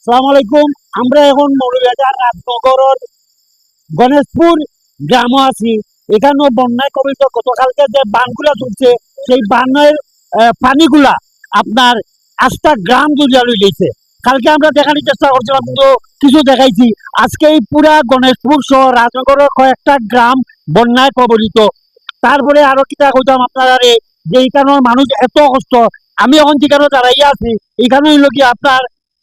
সালাম আলাইকুম। আমরা এখন মৌলভীবাজার রাজনগরের গণেশপুর গ্রামে আছি। এখানেও বন্যায় কবিত গতকালকে যে বানগুলা চলছে সেই বানের পানিগুলা আপনার আস্থা গ্রাম জুড়িয়া লইছে। কালকে আমরা দেখানোর চেষ্টা করছিলাম কিন্তু কিছু দেখাইছি। আজকে এই পুরা গণেশপুর সহ রাজনগরের কয়েকটা গ্রাম বন্যায় কবলিত। তারপরে আরো কিতা কইতাম আপনারা যে এখানের মানুষ এত কষ্ট। আমি এখন যেখানে দাঁড়াইয়া আছি এখানে হইল কি আপনার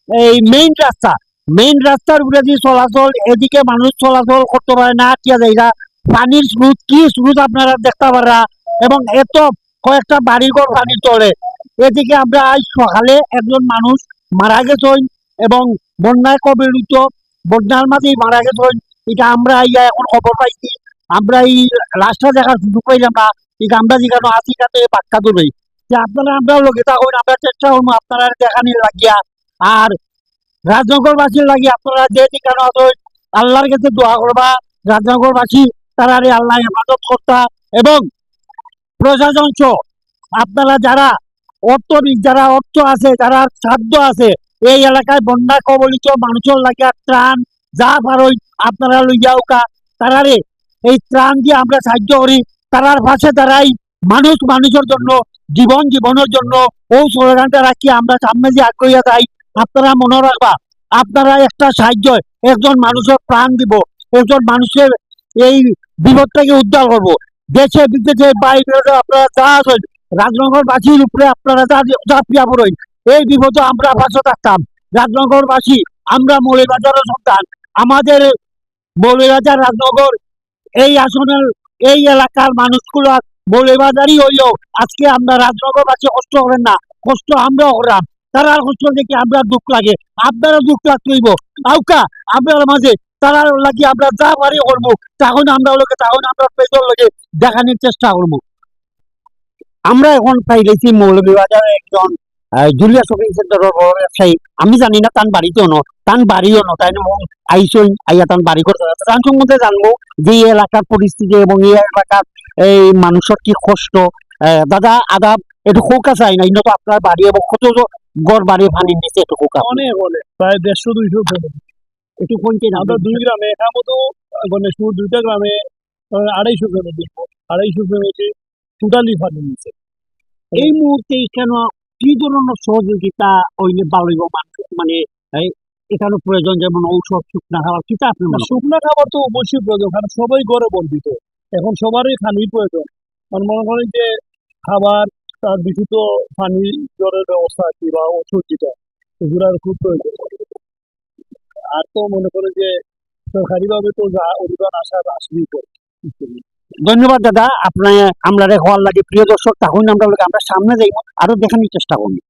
এই মেইন রাস্তার উপরে যে চলাচল, এদিকে মানুষ চলাচল করতে পারে না, আটকিয়া জায়গা। পানির স্রোত কি স্রোত আপনারা দেখতে পারা, এবং এত কয়েকটা বাড়িঘর পানির তলে। এদিকে আমরা আজ সকালে একজন মানুষ মারা গেছেন এবং বন্যায় কবলিত, বন্যার মাঝেই মারা গেছেন। এটা আমরা ইয়া এখন খবর পাইছি। আমরা এই রাস্তা দেখার সুযোগ পাইলাম না। এটা আমরা যেখানে আছি এখানে বাক্কা দূরে যে আপনারা আমরা লোকে তখন আমরা চেষ্টা করবো আপনারা দেখানির লাগিয়া। আর রাজনগরবাসীর লাগি আপনারা যে ঠিকানা আছেন আল্লাহর কাছে দোয়া করবা। রাজনগরবাসী তারা আল্লাহ হেফাজত করতা, এবং প্রশাসন সহ আপনারা যারা যারা অর্থ আছে, যারা সাধ্য আছে, এই এলাকায় বন্যা কবলিত মানুষের লাগিয়া ত্রাণ যা পারই আপনারা লইয়া উকা। তারারে এই ত্রাণ দিয়ে আমরা সাহায্য করি। তারার পাশে দাঁড়াই। মানুষের জন্য, জীবনের জন্য ও স্লোগানটা রাখি আমরা সামনে যে আগ্রহী যাই। আপনারা মনে রাখবা, আপনারা একটা সাহায্য একজন মানুষের প্রাণ দিব, একজন মানুষের এই বিপদ থেকে উদ্ধার করবো। দেশে বিদেশে বাইরে আপনারা যা আছেন রাজনগরবাসীর উপরে আপনারা যা পিয়া পড়েন, এই বিপদে আমরা পাশে থাকতাম। রাজনগরবাসী আমরা মৌলভীবাজারের সন্তান। আমাদের মৌলভীবাজার রাজনগর এই আসনের এই এলাকার মানুষগুলো মৌলভীবাজারই হইলেও আজকে আমরা রাজনগরবাসী কষ্ট করেন না, কষ্ট আমরাও করাম। তারা কষ্ট দেখে আমরা দুঃখ লাগে, আপনারা দুঃখ লাগতেইব। আউকা আপনার মাঝে তারা লাগি আমরা যা পারি করবো, তখন আমরা পেজর লগে দেখানোর চেষ্টা করবো। আমরা এখন পাই গেছি মৌলভীবাজারের একজন জুলিয়া শপিং সেন্টারের বড় ব্যবসায়ী। আমি জানি না তার বাড়িতেও তার বাড়িও তাই আইসই আইয়া তার বাড়ি করতে তার সম্বন্ধে জানবো যে এই এলাকার পরিস্থিতি এবং এই এলাকার এই মানুষের কি কষ্ট। দাদা আদাব, একটু খোকা চাই না ইন্ন তো আপনার বাড়ি এবং কত গড় বাড়ি পানি নিচে একটু খোকা অনেক হলে প্রায় 150-200 একটু কোনটি না আমরা 2 গ্রামে এখান মতো গণেশপুর 2টা গ্রামে 250 জনের দিব, 250 জনেতে টোটালি পানি নিচে। এই মুহূর্তে কেন কি ধরনের সহযোগিতা হইলে ভালো হইব মানুষ, মানে এখানে প্রয়োজন, যেমন ঔষধ, শুকনা খাবার কিতা আপনি মনে করেন? শুকনো খাবার তো অবশ্যই প্রয়োজন, কারণ সবাই ঘরে বন্ধিত। এখন সবারই পানির প্রয়োজন। মানে মনে করেন যে খাবার, তার বিশুদ্ধ পানি জলের ব্যবস্থা কি বা ওষুধ যেটা, এগুলার খুব প্রয়োজন। আর তো মনে করেন যে সরকারিভাবে তো যা অনুদান আসবেই করে। ধন্যবাদ দাদা, আপনার আমরা হওয়ার লাগে। প্রিয় দর্শক, তখন আমরা সামনে যাইব, আরো দেখানোর চেষ্টা করবো।